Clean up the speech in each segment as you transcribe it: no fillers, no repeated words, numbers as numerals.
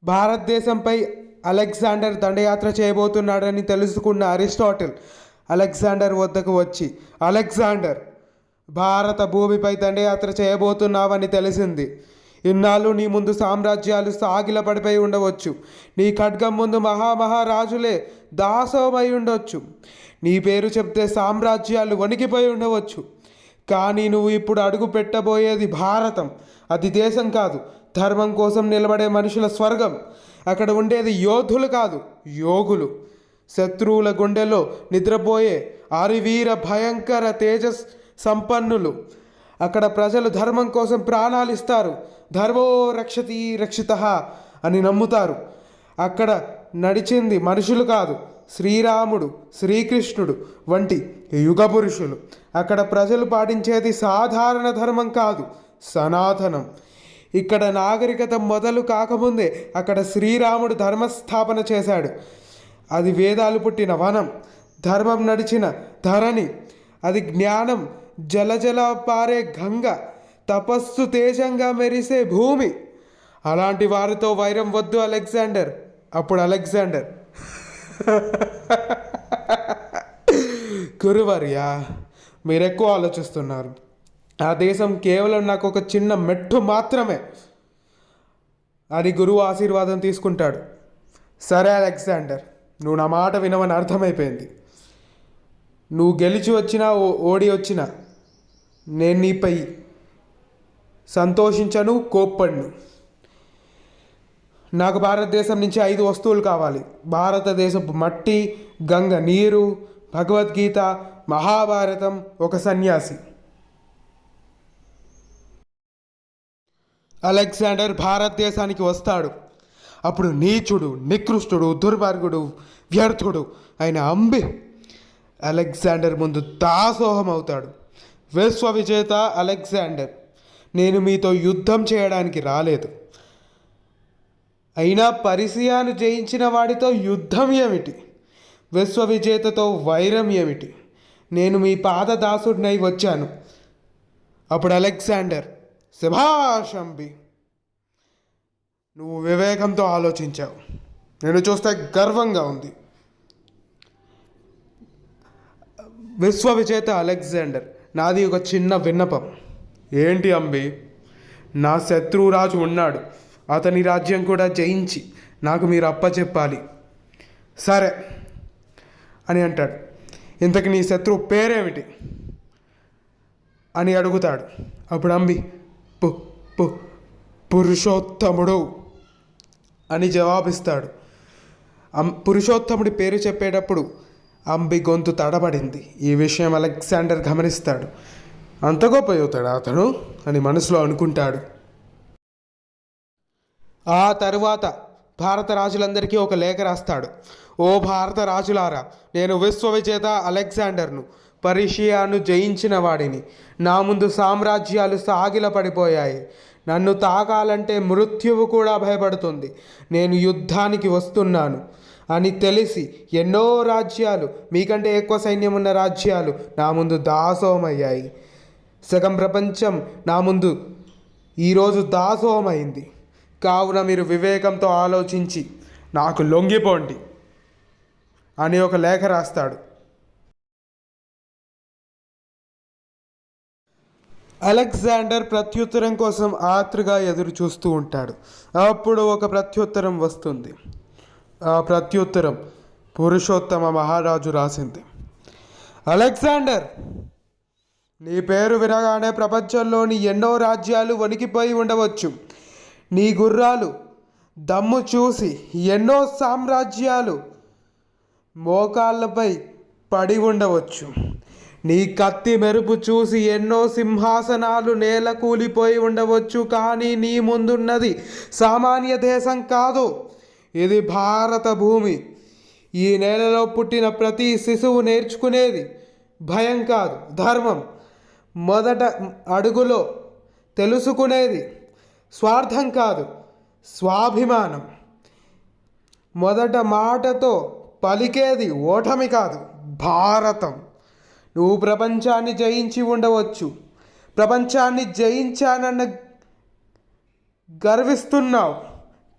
భారతదేశంపై Alexander దండయాత్ర చేయబోతున్నాడని తెలుసుకున్న Aristotle Alexander వద్దకు వచ్చి, అలెగ్జాండర్, భారత భూమిపై దండయాత్ర చేయబోతున్నావని తెలిసింది. ఇన్నాళ్ళు నీ ముందు సామ్రాజ్యాలు సాగిలపడిపోయి ఉండవచ్చు. నీ ఖడ్గం ముందు మహామహారాజులే దాసోమై ఉండొచ్చు. నీ పేరు చెప్తే సామ్రాజ్యాలు వణికిపోయి ఉండవచ్చు. కానీ నువ్వు ఇప్పుడు అడుగు పెట్టబోయేది భారతం. అది దేశం కాదు, ధర్మం కోసం నిలబడే మనుషుల స్వర్గం. అక్కడ ఉండేది యోధులు కాదు, యోగులు. శత్రువుల గుండెలో నిద్రపోయే అరివీర భయంకర తేజస్ సంపన్నులు. అక్కడ ప్రజలు ధర్మం కోసం ప్రాణాలు ఇస్తారు. ధర్మో రక్షతి రక్షితః అని నమ్ముతారు. అక్కడ నడిచింది మనుషులు కాదు, శ్రీరాముడు, శ్రీకృష్ణుడు వంటి యుగ పురుషులు. అక్కడ ప్రజలు పాటించేది సాధారణ ధర్మం కాదు, సనాతనం. ఇక్కడ నాగరికత మొదలు కాకముందే అక్కడ శ్రీరాముడు ధర్మస్థాపన చేశాడు. అది వేదాలు పుట్టిన వనం, ధర్మం నడిచిన ధరణి. అది జ్ఞానం జలజల పారే గంగ, తపస్సు తేజంగా మెరిసే భూమి. అలాంటి వారితో వైరం వద్దు అలెగ్జాండర్. అప్పుడు అలెగ్జాండర్, గురువర్య, మీరెక్కువ ఆలోచిస్తున్నారు. ఆ దేశం కేవలం నాకు ఒక చిన్న మెట్టు మాత్రమే అని గురువు ఆశీర్వాదం తీసుకుంటాడు. సరే అలెగ్జాండర్, నువ్వు నా మాట వినవని అర్థమైపోయింది. నువ్వు గెలిచి వచ్చినా ఓడి వచ్చినా నేను నీపై సంతోషించను, కోప్పడ్ను. నాకు భారతదేశం నుంచి 5 వస్తువులు కావాలి. భారతదేశపు మట్టి, గంగ నీరు, భగవద్గీత, మహాభారతం, ఒక సన్యాసి. అలెగ్జాండర్ భారతదేశానికి వస్తాడు. అప్పుడు నీచుడు, నికృష్టుడు, దుర్మార్గుడు, వ్యర్థుడు అయిన అంబి అలెగ్జాండర్ ముందు దాసోహం అవుతాడు. విశ్వవిజేత అలెగ్జాండర్, నేను మీతో యుద్ధం చేయడానికి రాలేదు. అయినా పర్షియాను జయించిన వాడితో యుద్ధం ఏమిటి? విశ్వవిజేతతో వైరం ఏమిటి? నేను మీ పాదదాసుడినై వచ్చాను. అప్పుడు అలెగ్జాండర్, శభాష్ అంబి, నువ్వు వివేకంతో ఆలోచించావు. నేను చూస్తే గర్వంగా ఉంది. విశ్వవిజేత అలెగ్జాండర్, నాది ఒక చిన్న విన్నపం. ఏంటి అంబి? నా శత్రురాజు ఉన్నాడు. అతని రాజ్యం కూడా జయించి నాకు మీరు అప్పచెప్పాలి. సరే అని అంటాడు. ఇంతకు నీ శత్రువు పేరేమిటి అని అడుగుతాడు. అప్పుడు అంబి, పురుషోత్తముడు అని జవాబిస్తాడు. పురుషోత్తముడి పేరు చెప్పేటప్పుడు అంబి గొంతు తడబడింది. ఈ విషయం అలెగ్జాండర్ గమనిస్తాడు. అంత గొప్ప అవుతాడు అతను అని మనసులో అనుకుంటాడు. ఆ తరువాత భారత రాజులందరికీ ఒక లేఖ రాస్తాడు. ఓ భారత రాజులారా, నేను విశ్వవిజేత అలెగ్జాండర్ను, పర్షియాను జయించిన వాడిని. నా ముందు సామ్రాజ్యాలు సాగిలపడిపోయాయి. నన్ను తాకాలంటే మృత్యువు కూడా భయపడుతుంది. నేను యుద్ధానికి వస్తున్నాను అని తెలిసి ఎన్నో రాజ్యాలు, మీకంటే ఎక్కువ సైన్యం ఉన్న రాజ్యాలు నా ముందు దాసోహమయ్యాయి. సగం ప్రపంచం నా ముందు ఈరోజు దాసోహమైంది. కావున మీరు వివేకంతో ఆలోచించి నాకు లొంగిపోండి అని ఒక లేఖ రాస్తాడు. అలెగ్జాండర్ ప్రత్యుత్తరం కోసం ఆత్రుగా ఎదురు చూస్తూ ఉంటాడు. అప్పుడు ఒక ప్రత్యుత్తరం వస్తుంది. ఆ ప్రత్యుత్తరం పురుషోత్తమ మహారాజు రాసింది. అలెగ్జాండర్, నీ పేరు వినగానే ప్రపంచంలోని ఎన్నో రాజ్యాలు వణికిపోయి ఉండవచ్చు. నీ గుర్రాలు దమ్ము చూసి ఎన్నో సామ్రాజ్యాలు మోకాళ్ళపై పడి ఉండవచ్చు. నీ కత్తి మెరుపు చూసి ఎన్నో సింహాసనాలు నేల కూలిపోయి ఉండవచ్చు. కానీ నీ ముందున్నది సామాన్య దేశం కాదు, ఇది భారత భూమి. ఈ నేలలో పుట్టిన ప్రతి శిశువు నేర్చుకునేది భయం కాదు, ధర్మం. మొదట అడుగులో తెలుసుకునేది స్వార్థం కాదు, స్వాభిమానం. మొదట మాటతో పలికేది ఓటమి కాదు, భారతం. నువ్వు ప్రపంచాన్ని జయించి ఉండవచ్చు, ప్రపంచాన్ని జయించానన్న గర్విస్తున్నావు.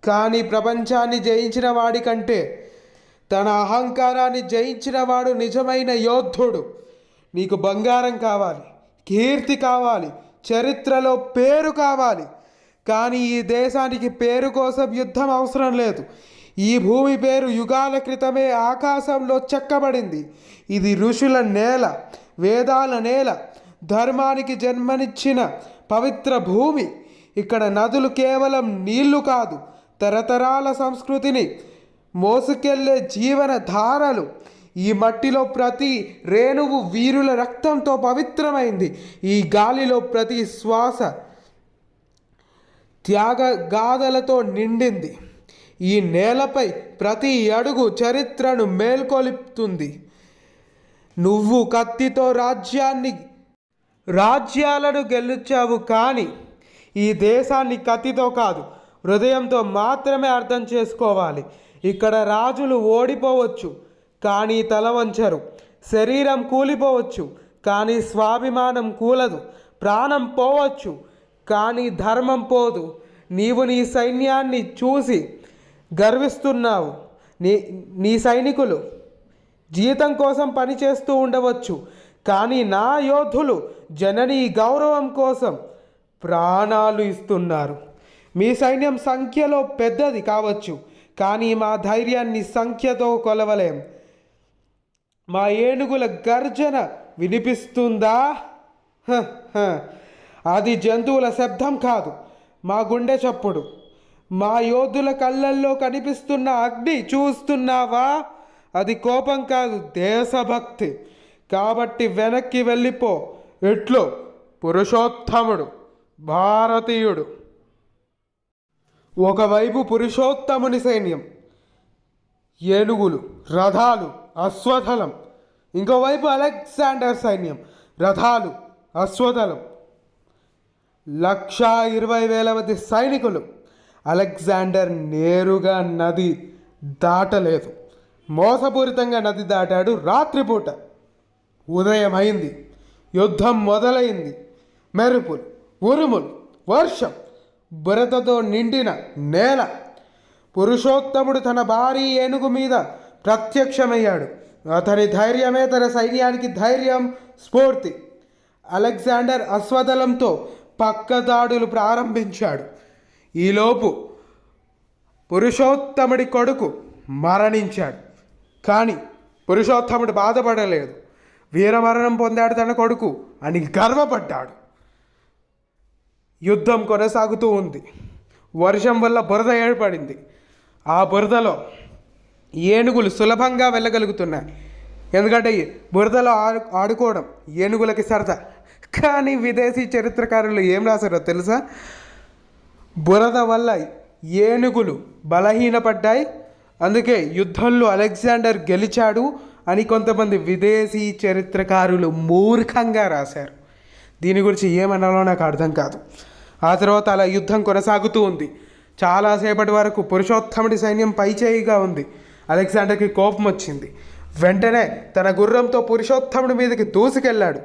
కానీ ప్రపంచాన్ని జయించిన వాడి కంటే తన అహంకారాన్ని జయించిన వాడు నిజమైన యోధుడు. నీకు బంగారం కావాలి, కీర్తి కావాలి, చరిత్రలో పేరు కావాలి. కానీ ఈ దేశానికి పేరు కోసం యుద్ధం అవసరం లేదు. ఈ భూమి పేరు యుగాల క్రితమే ఆకాశంలో చెక్కబడింది. ఇది ఋషుల నేల, వేదాల నేల, ధర్మానికి జన్మనిచ్చిన పవిత్ర భూమి. ఇక్కడ నదులు కేవలం నీళ్లు కాదు, తరతరాల సంస్కృతిని మోసుకెళ్లే జీవన ధారలు. ఈ మట్టిలో ప్రతి రేణువు వీరుల రక్తంతో పవిత్రమైంది. ఈ గాలిలో ప్రతి శ్వాస త్యాగ గాథలతో నిండింది. ఈ నేలపై ప్రతి అడుగు చరిత్రను మేల్కొల్పుతుంది. నువ్వు కత్తితో రాజ్యాలను గెలిచావు, కానీ ఈ దేశాన్ని కత్తితో కాదు, హృదయంతో మాత్రమే అర్థం చేసుకోవాలి. ఇక్కడ రాజులు ఓడిపోవచ్చు, కానీ తల వంచరు. శరీరం కూలిపోవచ్చు, కానీ స్వాభిమానం కూలదు. ప్రాణం పోవచ్చు, కానీ ధర్మం పోదు. నీవు నీ సైన్యాన్ని చూసి గర్విస్తున్నావు. నీ సైనికులు జీతం కోసం పనిచేస్తూ ఉండవచ్చు, కానీ నా యోధులు జననీ గౌరవం కోసం ప్రాణాలు ఇస్తున్నారు. మీ సైన్యం సంఖ్యలో పెద్దది కావచ్చు, కానీ మా ధైర్యాన్ని సంఖ్యతో కొలవలేం. మా ఏనుగుల గర్జన వినిపిస్తుందా? అది జంతువుల శబ్దం కాదు, మా గుండె చప్పుడు. మా యోధుల కళ్ళల్లో కనిపిస్తున్న అగ్ని చూస్తున్నావా? అది కోపం కాదు, దేశభక్తి. కాబట్టి వెనక్కి వెళ్ళిపో. ఎట్లో పురుషోత్తముడు, భారతీయుడు. ఒకవైపు పురుషోత్తముని సైన్యం, ఏనుగులు, రథాలు, అశ్వదళం. ఇంకోవైపు అలెగ్జాండర్ సైన్యం, రథాలు, అశ్వదళం. 120,000 మంది సైనికులు. అలెగ్జాండర్ నేరుగా నది దాటలేదు, మోసపూరితంగా నది దాటాడు. రాత్రిపూట ఉదయం అయింది, యుద్ధం మొదలైంది. మెరుపులు, ఉరుములు, వర్షం, బురదతో నిండిన నేల. పురుషోత్తముడు తన భారీ ఏనుగు మీద ప్రత్యక్షమయ్యాడు. అతని ధైర్యమే తన సైన్యానికి ధైర్యం, స్ఫూర్తి. అలెగ్జాండర్ అశ్వదళంతో పక్కదాడులు ప్రారంభించాడు. ఈలోపు పురుషోత్తముడి కొడుకు మరణించాడు. కానీ పురుషోత్తముడు బాధపడలేదు. వీరమరణం పొందాడు తన కొడుకు అని గర్వపడ్డాడు. యుద్ధం కొనసాగుతూ ఉంది. వర్షం వల్ల బురద ఏర్పడింది. ఆ బురదలో ఏనుగులు సులభంగా వెళ్ళగలుగుతున్నాయి, ఎందుకంటే బురదలో ఆడుకోవడం ఏనుగులకి సరదా. కానీ విదేశీ చరిత్రకారులు ఏం రాశారో తెలుసా? బురద వల్ల ఏనుగులు బలహీనపడ్డాయి, అందుకే యుద్ధంలో అలెగ్జాండర్ గెలిచాడు అని కొంతమంది విదేశీ చరిత్రకారులు మూర్ఖంగా రాశారు. దీని గురించి ఏమనాలో నాకు అర్థం కాదు. ఆ తర్వాత అలా యుద్ధం కొనసాగుతూ ఉంది. చాలాసేపటి వరకు పురుషోత్తముడి సైన్యం పైచేయిగా ఉంది. అలెగ్జాండర్కి కోపం వచ్చింది. వెంటనే తన గుర్రంతో పురుషోత్తముడి మీదకి దూసుకెళ్ళాడు.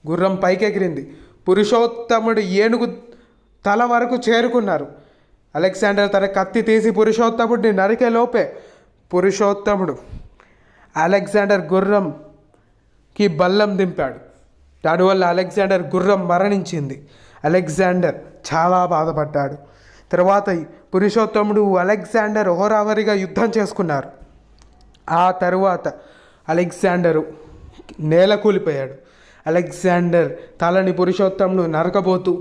గుర్రం పైకెగిరింది. పురుషోత్తముడు ఏనుగు తల వరకు చేరుకున్నారు. అలెగ్జాండర్ తన కత్తి తీసి పురుషోత్తముడిని నరికే లోపే పురుషోత్తముడు అలెగ్జాండర్ గుర్రంకి బల్లం దింపాడు. దానివల్ల అలెగ్జాండర్ గుర్రం మరణించింది. అలెగ్జాండర్ చాలా బాధపడ్డాడు. తర్వాత పురుషోత్తముడు అలెగ్జాండర్ హోరావరిగా యుద్ధం చేసుకున్నారు. ఆ తరువాత అలెగ్జాండరు నేలకూలిపోయాడు. అలెగ్జాండర్ తలని పురుషోత్తముడు నరకబోతూ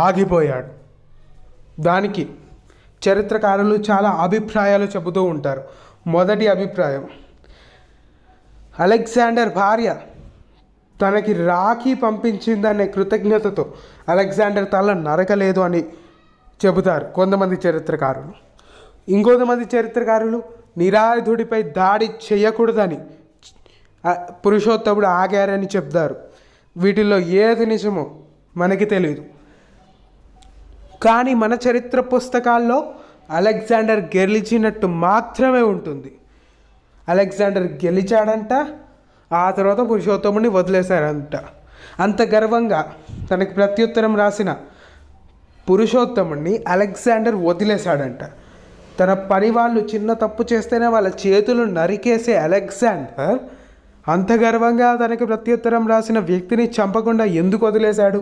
ఆగిపోయాడు. దానికి చరిత్రకారులు చాలా అభిప్రాయాలు చెబుతూ ఉంటారు. మొదటి అభిప్రాయం, అలెగ్జాండర్ భార్య తనకి రాఖీ పంపించిందనే కృతజ్ఞతతో అలెగ్జాండర్ తల నరకలేదు అని చెబుతారు కొంతమంది చరిత్రకారులు. ఇంకొంతమంది చరిత్రకారులు నిరాయుధుడిపై దాడి చేయకూడదని పురుషోత్తముడు ఆగారని చెప్తారు. వీటిల్లో ఏది నిజమో మనకి తెలియదు. కానీ మన చరిత్ర పుస్తకాల్లో అలెగ్జాండర్ గెలిచినట్టు మాత్రమే ఉంటుంది. అలెగ్జాండర్ గెలిచాడంట, ఆ తర్వాత పురుషోత్తముడిని వదిలేశారంట. అంత గర్వంగా తనకి ప్రత్యుత్తరం రాసిన పురుషోత్తముడిని అలెగ్జాండర్ వదిలేశాడంట. తన పని వాళ్ళు చిన్న తప్పు చేస్తేనే వాళ్ళ చేతులు నరికేసే అలెగ్జాండర్ అంత గర్వంగా తనకి ప్రత్యుత్తరం రాసిన వ్యక్తిని చంపకుండా ఎందుకు వదిలేశాడు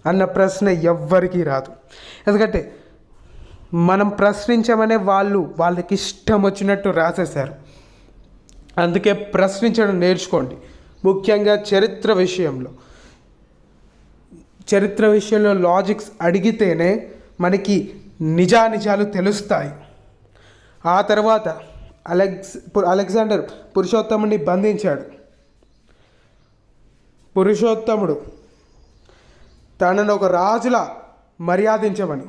అన్న ప్రశ్న ఎవ్వరికీ రాదు. ఎందుకంటే మనం ప్రశ్నించమనే వాళ్ళకి ఇష్టం వచ్చినట్టు రాసేశారు. అందుకే ప్రశ్నించడం నేర్చుకోండి. ముఖ్యంగా చరిత్ర విషయంలో లాజిక్స్ అడిగితేనే మనకి నిజానిజాలు తెలుస్తాయి. ఆ తర్వాత అలెగ్జాండర్ పురుషోత్తముడిని బంధించాడు. పురుషోత్తముడు తనను ఒక రాజులా మర్యాదించమని,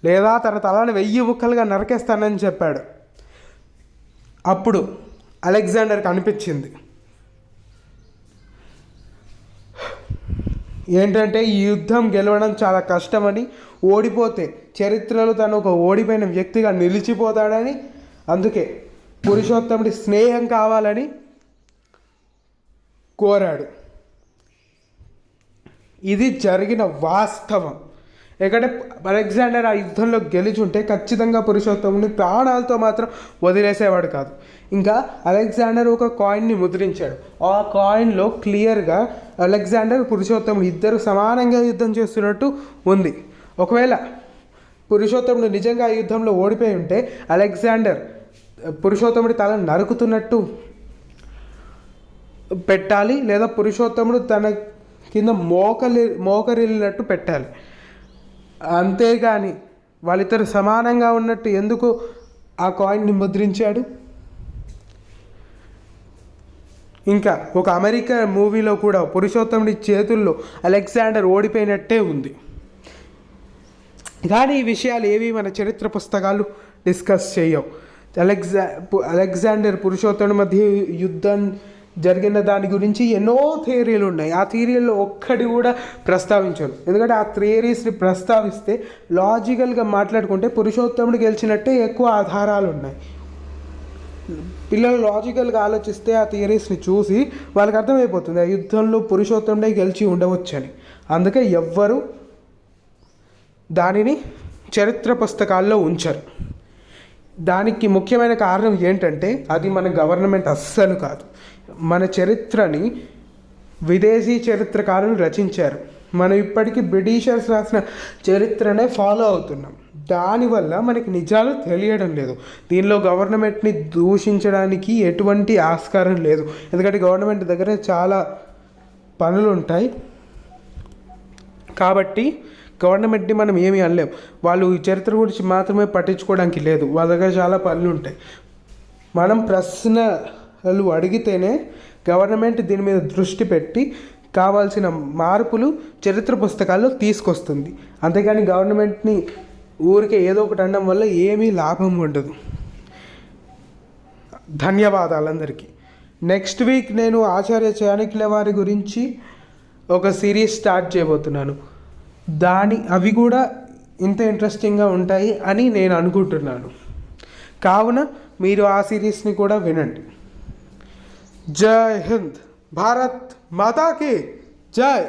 లేదా తన తలను 1000 ముక్కలుగా నరికేస్తానని చెప్పాడు. అప్పుడు అలెగ్జాండర్కి అనిపించింది ఏంటంటే ఈ యుద్ధం గెలవడం చాలా కష్టమని, ఓడిపోతే చరిత్రలో తను ఒక ఓడిపోయిన వ్యక్తిగా నిలిచిపోతాడని, అందుకే పురుషోత్తముడి స్నేహం కావాలని కోరాడు. ఇది జరిగిన వాస్తవం. ఎందుకంటే అలెగ్జాండర్ ఆ యుద్ధంలో గెలిచుంటే ఖచ్చితంగా పురుషోత్తముని ప్రాణాలతో మాత్రం వదిలేసేవాడు కాదు. ఇంకా అలెగ్జాండర్ ఒక కాయిన్ని ముద్రించాడు. ఆ కాయిన్లో క్లియర్గా అలెగ్జాండర్ పురుషోత్తముడు ఇద్దరు సమానంగా యుద్ధం చేస్తున్నట్టు ఉంది. ఒకవేళ పురుషోత్తముడు నిజంగా ఆ యుద్ధంలో ఓడిపోయి ఉంటే అలెగ్జాండర్ పురుషోత్తముడి తల నరుకుతున్నట్టు పెట్టాలి, లేదా పురుషోత్తముడు తన కింద మోకరిల్లినట్టు పెట్టాలి. అంతేగాని వాళ్ళిద్దరు సమానంగా ఉన్నట్టు ఎందుకు ఆ కాయిన్ని ముద్రించాడు? ఇంకా ఒక అమెరికా మూవీలో కూడా పురుషోత్తముడి చేతుల్లో అలెగ్జాండర్ ఓడిపోయినట్టే ఉంది. కానీ ఈ విషయాలు ఏవి మన చరిత్ర పుస్తకాలు డిస్కస్ చేయవు. అలెగ్జాండర్ పురుషోత్తముడి మధ్య యుద్ధం జరిగిన దాని గురించి ఎన్నో థియరీలు ఉన్నాయి. ఆ థియరీల్లో ఒక్కటి కూడా ప్రస్తావించరు. ఎందుకంటే ఆ థియరీస్ని ప్రస్తావిస్తే లాజికల్గా మాట్లాడుకుంటే పురుషోత్తముడు గెలిచినట్టే ఎక్కువ ఆధారాలు ఉన్నాయి. పిల్లలు లాజికల్గా ఆలోచిస్తే ఆ థియరీస్ని చూసి వాళ్ళకి అర్థమైపోతుంది ఆ యుద్ధంలో పురుషోత్తముడే గెలిచి ఉండవచ్చని. అందుకే ఎవ్వరు దానిని చరిత్ర పుస్తకాల్లో ఉంచరు. దానికి ముఖ్యమైన కారణం ఏంటంటే అది మన గవర్నమెంట్ అస్సలు కాదు. మన చరిత్రని విదేశీ చరిత్రకారులు రచించారు. మనం ఇప్పటికీ బ్రిటిషర్స్ రాసిన చరిత్రనే ఫాలో అవుతున్నాం. దానివల్ల మనకి నిజాలు తెలియడం లేదు. దీనిలో గవర్నమెంట్ని దూషించడానికి ఎటువంటి ఆస్కారం లేదు. ఎందుకంటే గవర్నమెంట్ దగ్గర చాలా పనులు ఉంటాయి. కాబట్టి గవర్నమెంట్ని మనం ఏమీ అనలేం. వాళ్ళు ఈ చరిత్ర గురించి మాత్రమే పట్టించుకోవడానికి లేదు, వాళ్ళ దగ్గర చాలా పనులు ఉంటాయి. మనం ప్రశ్నలు అడిగితేనే గవర్నమెంట్ దీని మీద దృష్టి పెట్టి కావాల్సిన మార్పులు చరిత్ర పుస్తకాల్లో తీసుకొస్తుంది. అంతేగాని గవర్నమెంట్ని ఊరికే ఏదో ఒకటి అనడం వల్ల ఏమీ లాభం ఉండదు. ధన్యవాదాలు అందరికీ. నెక్స్ట్ వీక్ నేను ఆచార్య చాణక్యుల వారి గురించి ఒక సిరీస్ స్టార్ట్ చేయబోతున్నాను. అవి కూడా ఇంత ఇంట్రెస్టింగ్గా ఉంటాయి అని నేను అనుకుంటున్నాను. కావున మీరు ఆ సిరీస్ని కూడా వినండి. జై హింద్, భారత్ మాతాకి జై.